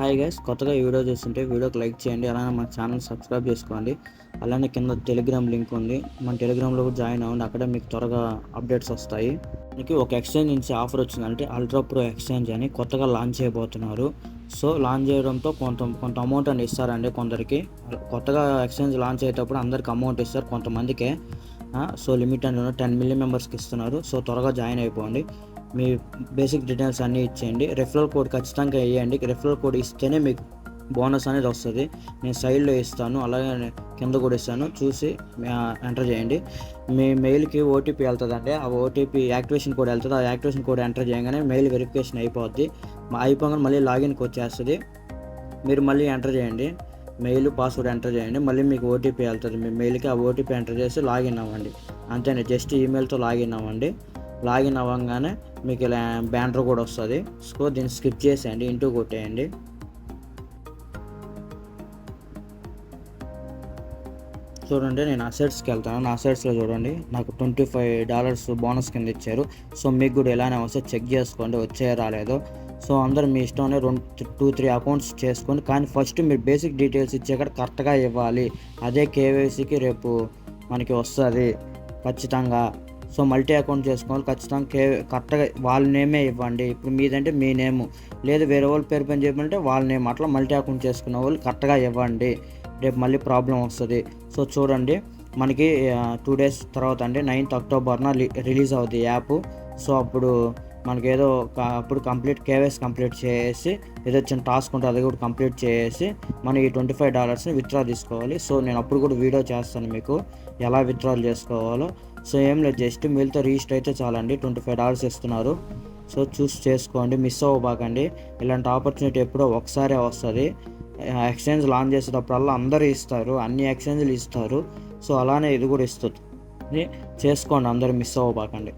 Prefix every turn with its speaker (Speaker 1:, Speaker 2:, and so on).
Speaker 1: Hi guys, కొత్తగా ఈ video చూస్తుంటే వీడియోకి లైక్ చేయండి, అలానే మన ఛానల్ సబ్స్క్రైబ్ చేసుకోండి. అలానే కింద టెలిగ్రామ్ లింక్ ఉంది, మన టెలిగ్రామ్లో కూడా జాయిన్ అవ్వండి. అక్కడే మీకు త్వరగా అప్డేట్స్ వస్తాయి. మీకు ఒక ఎక్స్చేంజ్ నుంచి ఆఫర్ వచ్చిందంటే అల్ట్రా ప్రో ఎక్స్చేంజ్ అని కొత్తగా లాంచ్ చేయబోతున్నారు. సో లాంచ్ చేయడంతో కొంత అమౌంట్ అని ఇస్తారండి కొందరికి. కొత్తగా ఎక్స్చేంజ్ లాంచ్ అయ్యేటప్పుడు అందరికి అమౌంట్ ఇస్తారు, కొంతమందికే. సో లిమిట్ అని 10 మిలియన్ మెంబర్స్కి ఇస్తున్నారు. సో త్వరగా జాయిన్ అయిపోండి. మీ బేసిక్ డీటెయిల్స్ అన్నీ ఇచ్చేయండి. రెఫరల్ కోడ్ ఖచ్చితంగా వేయండి. రెఫరల్ కోడ్ ఇస్తేనే మీకు బోనస్ అనేది వస్తుంది. నేను సైడ్లో ఇస్తాను, అలాగే కింద కూడా ఇస్తాను, చూసి ఎంటర్ చేయండి. మీ మెయిల్కి ఓటీపీ వెళ్తుందండి. ఆ ఓటీపీ యాక్టివేషన్ కోడ్ వెళ్తుంది. ఆ యాక్టివేషన్ కోడ్ ఎంటర్ చేయగానే మెయిల్ వెరిఫికేషన్ అయిపోద్ది. అయిపోగానే మళ్ళీ లాగిన్కి వచ్చేస్తుంది. మీరు మళ్ళీ ఎంటర్ చేయండి, మెయిల్ పాస్వర్డ్ ఎంటర్ చేయండి. మళ్ళీ మీకు ఓటీపీ వెళ్తుంది మీ మెయిల్కి. ఆ ఓటీపీ ఎంటర్ చేసి లాగిన్ అవ్వండి. అంతేనే, జస్ట్ ఈమెయిల్తో లాగిన్ అవ్వండి. లాగిన్ అవ్వగానే మీకు ఇలా బ్యానర్ కూడా వస్తుంది. సో దీన్ని స్కిప్ చేసేయండి, ఇంటూ కొట్టేయండి. చూడండి, నేను అసెట్స్కి వెళ్తాను. నా అసెట్స్లో చూడండి, నాకు $25 బోనస్ కింద ఇచ్చారు. సో మీకు కూడా ఎలానే వస్తే చెక్ చేసుకోండి, వచ్చే రాలేదో. సో అందరూ మీ ఇష్టంలో 2-3 అకౌంట్స్ చేసుకోండి. కానీ ఫస్ట్ మీరు బేసిక్ డీటెయిల్స్ ఇచ్చాక కరెక్ట్గా ఇవ్వాలి. అదే కేవైసీకి రేపు మనకి వస్తుంది ఖచ్చితంగా. సో మల్టీ అకౌంట్ చేసుకోవాలి ఖచ్చితంగా. కరెక్ట్గా వాళ్ళ నేమే ఇవ్వండి. ఇప్పుడు మీదంటే మీ నేము, లేదు వేరే వాళ్ళ పేరు పైన చెప్పాలంటే వాళ్ళ నేమ్. అట్లా మల్టీ అకౌంట్ చేసుకున్న వాళ్ళు కరెక్ట్గా ఇవ్వండి, రేపు మళ్ళీ ప్రాబ్లం వస్తుంది. సో చూడండి, మనకి 2 days తర్వాత అంటే 9th October రిలీజ్ అవుతుంది యాప్. సో అప్పుడు మనకి ఏదో అప్పుడు కేవైసీ కంప్లీట్ చేసి ఏదో చిన్న టాస్క్ ఉంటుంది, అది కూడా కంప్లీట్ చేసి మనం ఈ $25 విత్డ్రా తీసుకోవాలి. సో నేను అప్పుడు కూడా వీడియో చేస్తాను మీకు ఎలా విత్డ్రాల్ చేసుకోవాలో. సో ఏం లేదు, జస్ట్ మీతో రిజిస్టర్ అయితే చాలండి. $25 ఇస్తున్నారు. సో చూస్ చేసుకోండి, మిస్ అవ్వబాకండి. ఇలాంటి ఆపర్చునిటీ ఎప్పుడో ఒకసారే వస్తుంది. ఎక్స్చేంజ్ లాంచ్ చేసేటప్పుడల్లా అందరూ ఇస్తారు, అన్ని ఎక్స్చేంజ్లు ఇస్తారు. సో అలానే ఇది కూడా ఇస్తుంది. చేసుకోండి, అందరూ మిస్ అవ్వబాకండి.